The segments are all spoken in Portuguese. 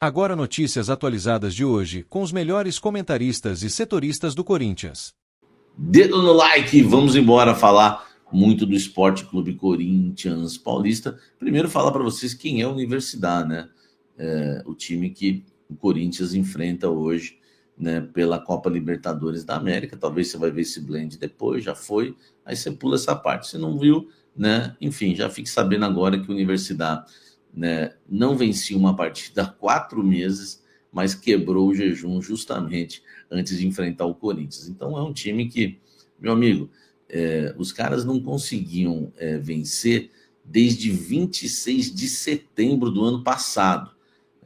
Agora notícias atualizadas de hoje, com os melhores comentaristas e setoristas do Corinthians. Dedo no like, vamos embora falar muito do Esporte Clube Corinthians Paulista. Primeiro falar para vocês quem é a Universidade, né? O time que o Corinthians enfrenta hoje, né, pela Copa Libertadores da América. Talvez você vai ver esse blend depois, já foi, aí você pula essa parte. Se não viu, né? Enfim, já fique sabendo agora que a Universidade, né, não vencia uma partida há 4 meses, mas quebrou o jejum justamente antes de enfrentar o Corinthians. Então é um time que, meu amigo, os caras não conseguiam vencer desde 26 de setembro do ano passado.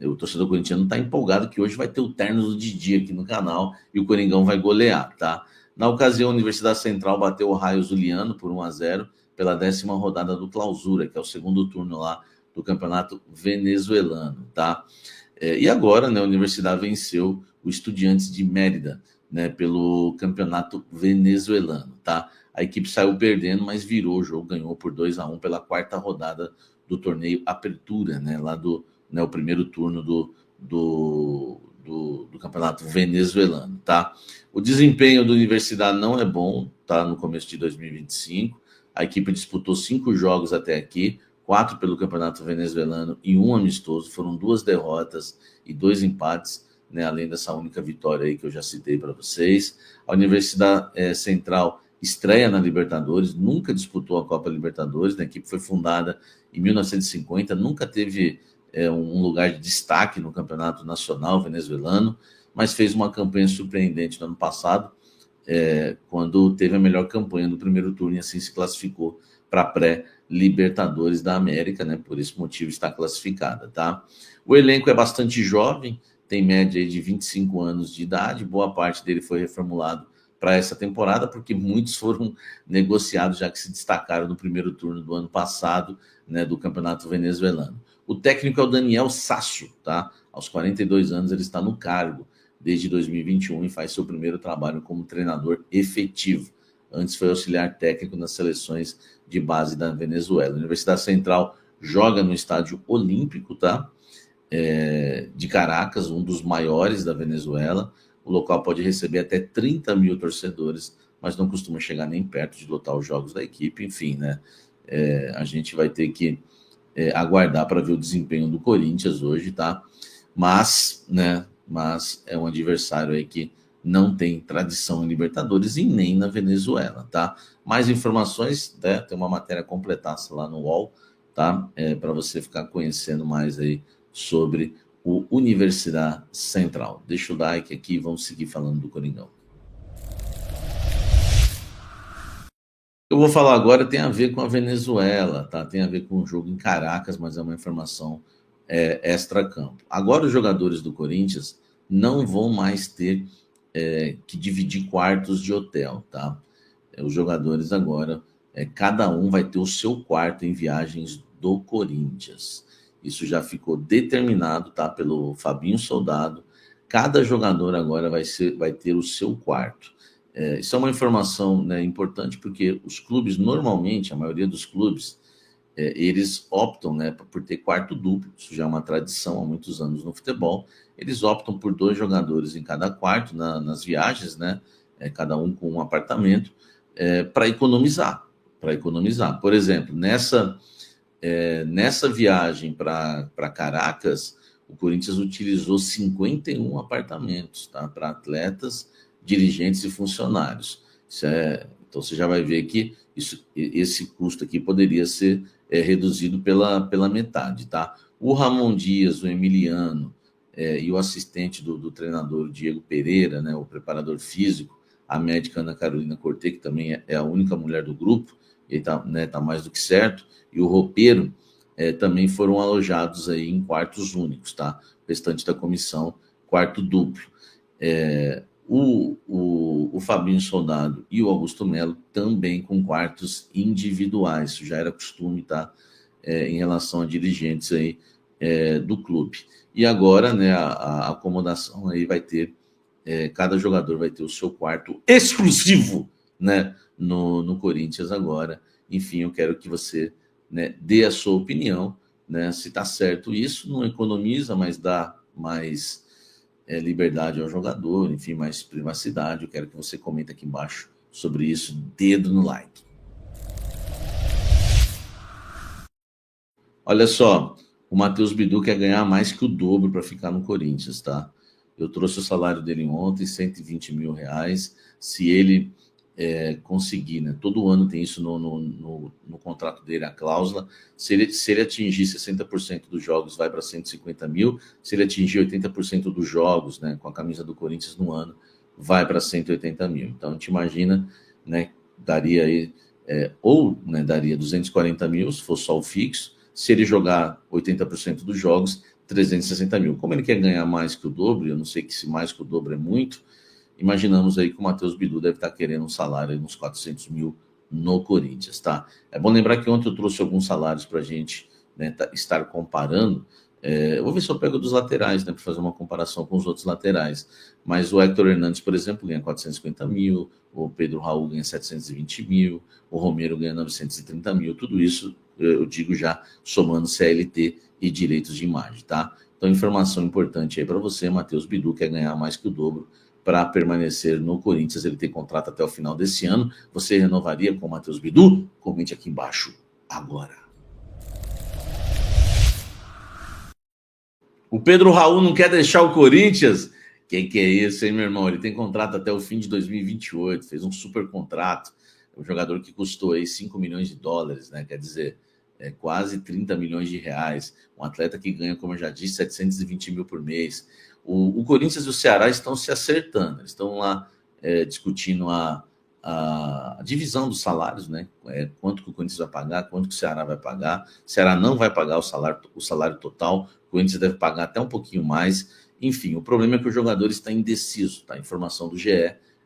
O torcedor corintiano está empolgado que hoje vai ter o terno do Didi aqui no canal e o Coringão vai golear, tá? Na ocasião, a Universidade Central bateu o Raio Zuliano por 1-0 pela 10ª rodada do Clausura, que é o segundo turno lá do Campeonato Venezuelano, tá? E agora, né, a Universidade venceu o Estudiantes de Mérida, né, pelo Campeonato Venezuelano, tá? A equipe saiu perdendo, mas virou o jogo, ganhou por 2-1 pela 4ª rodada do torneio Apertura, né, lá do, né, o primeiro turno do Campeonato Venezuelano, tá? O desempenho da Universidade não é bom, tá? No começo de 2025, a equipe disputou 5 jogos até aqui, 4 pelo Campeonato Venezuelano e 1 amistoso. Foram 2 derrotas e 2 empates, né, além dessa única vitória aí que eu já citei para vocês. A Universidade Central estreia na Libertadores, nunca disputou a Copa Libertadores, né? A equipe foi fundada em 1950, nunca teve um lugar de destaque no Campeonato Nacional venezuelano, mas fez uma campanha surpreendente no ano passado, quando teve a melhor campanha do primeiro turno e assim se classificou para a pré-Libertadores da América, né? Por esse motivo está classificada, tá? O elenco é bastante jovem, tem média de 25 anos de idade, boa parte dele foi reformulado para essa temporada, porque muitos foram negociados já que se destacaram no primeiro turno do ano passado, né, do Campeonato Venezuelano. O técnico é o Daniel Sasso, tá? Aos 42 anos ele está no cargo desde 2021 e faz seu primeiro trabalho como treinador efetivo. Antes foi auxiliar técnico nas seleções de base da Venezuela. A Universidade Central joga no Estádio Olímpico, tá? De Caracas, um dos maiores da Venezuela. O local pode receber até 30 mil torcedores, mas não costuma chegar nem perto de lotar os jogos da equipe. Enfim, né? A gente vai ter que aguardar para ver o desempenho do Corinthians hoje, tá? Mas, né? Mas é um adversário aí que não tem tradição em Libertadores e nem na Venezuela, tá? Mais informações, né? Tem uma matéria completaça lá no UOL, tá? Para você ficar conhecendo mais aí sobre o Universidade Central. Deixa o like aqui e vamos seguir falando do Coringão. Eu vou falar agora tem a ver com a Venezuela, tá? Tem a ver com o jogo em Caracas, mas é uma informação extra-campo. Agora os jogadores do Corinthians não vão mais ter que dividir quartos de hotel, tá? Os jogadores agora, cada um vai ter o seu quarto em viagens do Corinthians. Isso já ficou determinado, tá? Pelo Fabinho Soldado. Cada jogador agora vai ter o seu quarto. Isso é uma informação, né, importante, porque os clubes, normalmente, a maioria dos clubes, eles optam, né, por ter quarto duplo. Isso já é uma tradição há muitos anos no futebol. Eles optam por 2 jogadores em cada quarto nas viagens, né, cada um com um apartamento, para economizar. Por exemplo, nessa viagem para Caracas, o Corinthians utilizou 51 apartamentos, tá, para atletas, dirigentes e funcionários. Então você já vai ver que esse custo aqui poderia ser reduzido pela metade, tá? O Ramon Dias, o Emiliano e o assistente do treinador, o Diego Pereira, né, o preparador físico, a médica Ana Carolina Cortê, que também é a única mulher do grupo, e tá mais do que certo, e o roupeiro também foram alojados aí em quartos únicos, tá? O restante da comissão, quarto duplo. O Fabinho Soldado e o Augusto Melo também com quartos individuais. Isso já era costume, tá? Em relação a dirigentes aí do clube. E agora, né, a acomodação aí vai ter, cada jogador vai ter o seu quarto exclusivo, né, no Corinthians agora. Enfim, eu quero que você, né, dê a sua opinião, né, se está certo isso, não economiza, mas dá mais liberdade ao jogador, enfim, mais privacidade. Eu quero que você comente aqui embaixo sobre isso, dedo no like. Olha só, o Matheus Bidu quer ganhar mais que o dobro para ficar no Corinthians, tá? Eu trouxe o salário dele ontem, R$120 mil. Se ele conseguir, né? Todo ano tem isso no contrato dele, a cláusula. Se ele atingir 60% dos jogos, vai para 150 mil. Se ele atingir 80% dos jogos, né, com a camisa do Corinthians no ano, vai para 180 mil. Então a gente imagina, né, daria aí, né, daria 240 mil se fosse só o fixo. Se ele jogar 80% dos jogos, 360 mil. Como ele quer ganhar mais que o dobro, eu não sei que se mais que o dobro é muito, imaginamos aí que o Matheus Bidu deve estar querendo um salário aí uns 400 mil no Corinthians, tá? É bom lembrar que ontem eu trouxe alguns salários para a gente, né, estar comparando. Eu vou ver se eu pego dos laterais, né, para fazer uma comparação com os outros laterais. Mas o Héctor Hernandes, por exemplo, ganha 450 mil, o Pedro Raul ganha 720 mil, o Romero ganha 930 mil, tudo isso eu digo já somando CLT e direitos de imagem, tá? Então, informação importante aí para você, Matheus Bidu quer ganhar mais que o dobro para permanecer no Corinthians. Ele tem contrato até o final desse ano. Você renovaria com o Matheus Bidu? Comente aqui embaixo agora. O Pedro Raul não quer deixar o Corinthians? Quem que é esse, hein, meu irmão? Ele tem contrato até o fim de 2028, fez um super contrato. É um jogador que custou aí 5 milhões de dólares, né? Quer dizer, quase 30 milhões de reais. Um atleta que ganha, como eu já disse, 720 mil por mês. O Corinthians e o Ceará estão se acertando, eles estão lá discutindo a divisão dos salários, né? Quanto que o Corinthians vai pagar, quanto que o Ceará vai pagar. O Ceará não vai pagar o salário total, o Corinthians deve pagar até um pouquinho mais. Enfim, o problema é que o jogador está indeciso, tá? A informação do GE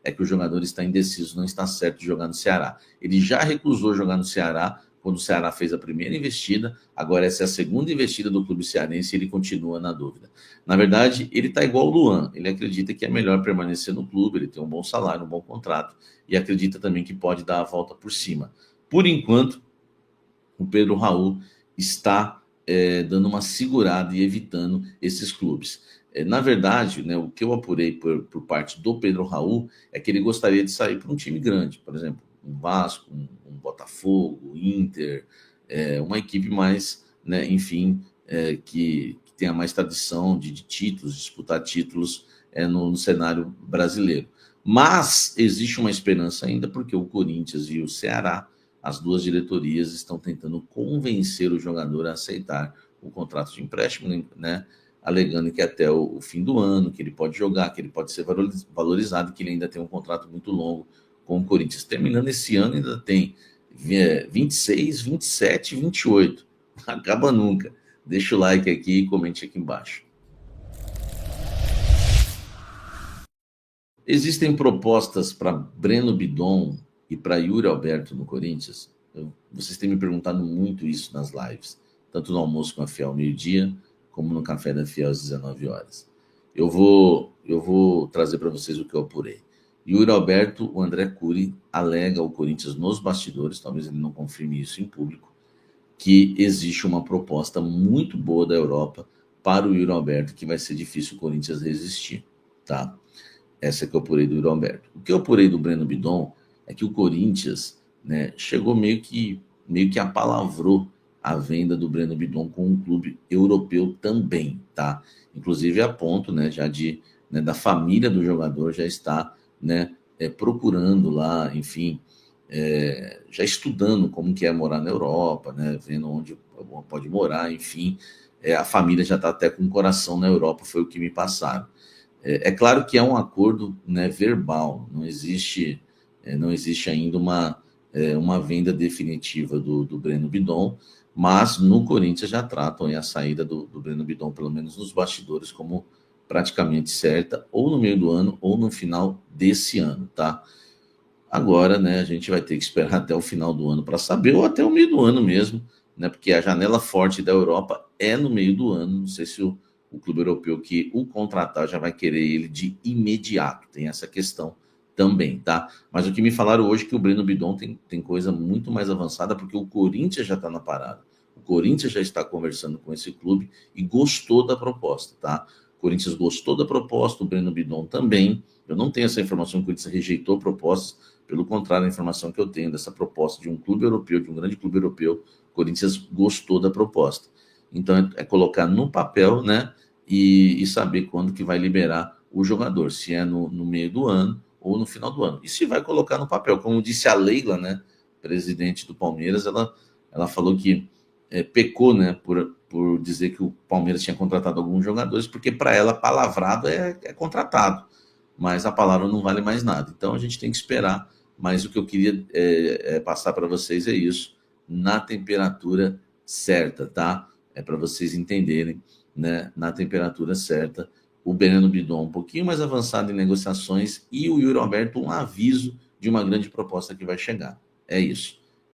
é que o jogador está indeciso, não está certo de jogar no Ceará. Ele já recusou jogar no Ceará quando o Ceará fez a primeira investida, agora essa é a segunda investida do clube cearense e ele continua na dúvida. Na verdade, ele está igual o Luan, ele acredita que é melhor permanecer no clube, ele tem um bom salário, um bom contrato, e acredita também que pode dar a volta por cima. Por enquanto, o Pedro Raul está dando uma segurada e evitando esses clubes. Na verdade, né, o que eu apurei por parte do Pedro Raul é que ele gostaria de sair para um time grande, por exemplo, um Vasco, um Botafogo, Inter, uma equipe mais, né, enfim, que tenha mais tradição de títulos, disputar títulos no cenário brasileiro. Mas existe uma esperança ainda, porque o Corinthians e o Ceará, as duas diretorias, estão tentando convencer o jogador a aceitar o contrato de empréstimo, né, alegando que até o fim do ano, que ele pode jogar, que ele pode ser valorizado, que ele ainda tem um contrato muito longo com o Corinthians. Terminando esse ano, ainda tem 26, 27, 28. Acaba nunca. Deixa o like aqui e comente aqui embaixo. Existem propostas para Breno Bidon e para Yuri Alberto no Corinthians? Vocês têm me perguntado muito isso nas lives, tanto no almoço com a Fiel ao meio-dia, como no café da Fiel às 19 horas. Eu vou trazer para vocês o que eu apurei. Yuri Alberto, o André Cury alega ao Corinthians nos bastidores, talvez ele não confirme isso em público, que existe uma proposta muito boa da Europa para o Yuri Alberto, que vai ser difícil o Corinthians resistir, tá? Essa que eu apurei do Yuri Alberto. O que eu apurei do Breno Bidon é que o Corinthians, né, chegou meio que apalavrou a venda do Breno Bidon com um clube europeu também, tá? Inclusive a ponto, né, já da família do jogador já está, né, procurando lá, enfim, já estudando como que é morar na Europa, né, vendo onde pode morar, enfim, a família já está até com o coração na Europa, foi o que me passaram. É claro que é um acordo, né, verbal, não existe ainda uma venda definitiva do Breno Bidon, mas no Corinthians já tratam a saída do Breno Bidon, pelo menos nos bastidores, como praticamente certa, ou no meio do ano, ou no final desse ano, tá? Agora, né, a gente vai ter que esperar até o final do ano para saber, ou até o meio do ano mesmo, né? Porque a janela forte da Europa é no meio do ano. Não sei se o clube europeu que o contratar já vai querer ele de imediato. Tem essa questão também, tá? Mas o que me falaram hoje é que o Breno Bidon tem coisa muito mais avançada, porque o Corinthians já está na parada. O Corinthians já está conversando com esse clube e gostou da proposta, tá? Corinthians gostou da proposta, o Breno Bidon também. Eu não tenho essa informação que o Corinthians rejeitou propostas, pelo contrário, a informação que eu tenho dessa proposta de um clube europeu, de um grande clube europeu, o Corinthians gostou da proposta. Então é colocar no papel, né, e saber quando que vai liberar o jogador, se é no meio do ano ou no final do ano. E se vai colocar no papel, como disse a Leila, né, presidente do Palmeiras, ela falou que pecou, né, por dizer que o Palmeiras tinha contratado alguns jogadores, porque para ela palavrado é contratado, mas a palavra não vale mais nada. Então a gente tem que esperar, mas o que eu queria passar para vocês é isso, na temperatura certa, tá? É para vocês entenderem, né, na temperatura certa. O Breno Bidon um pouquinho mais avançado em negociações e o Yuri Alberto um aviso de uma grande proposta que vai chegar. É isso.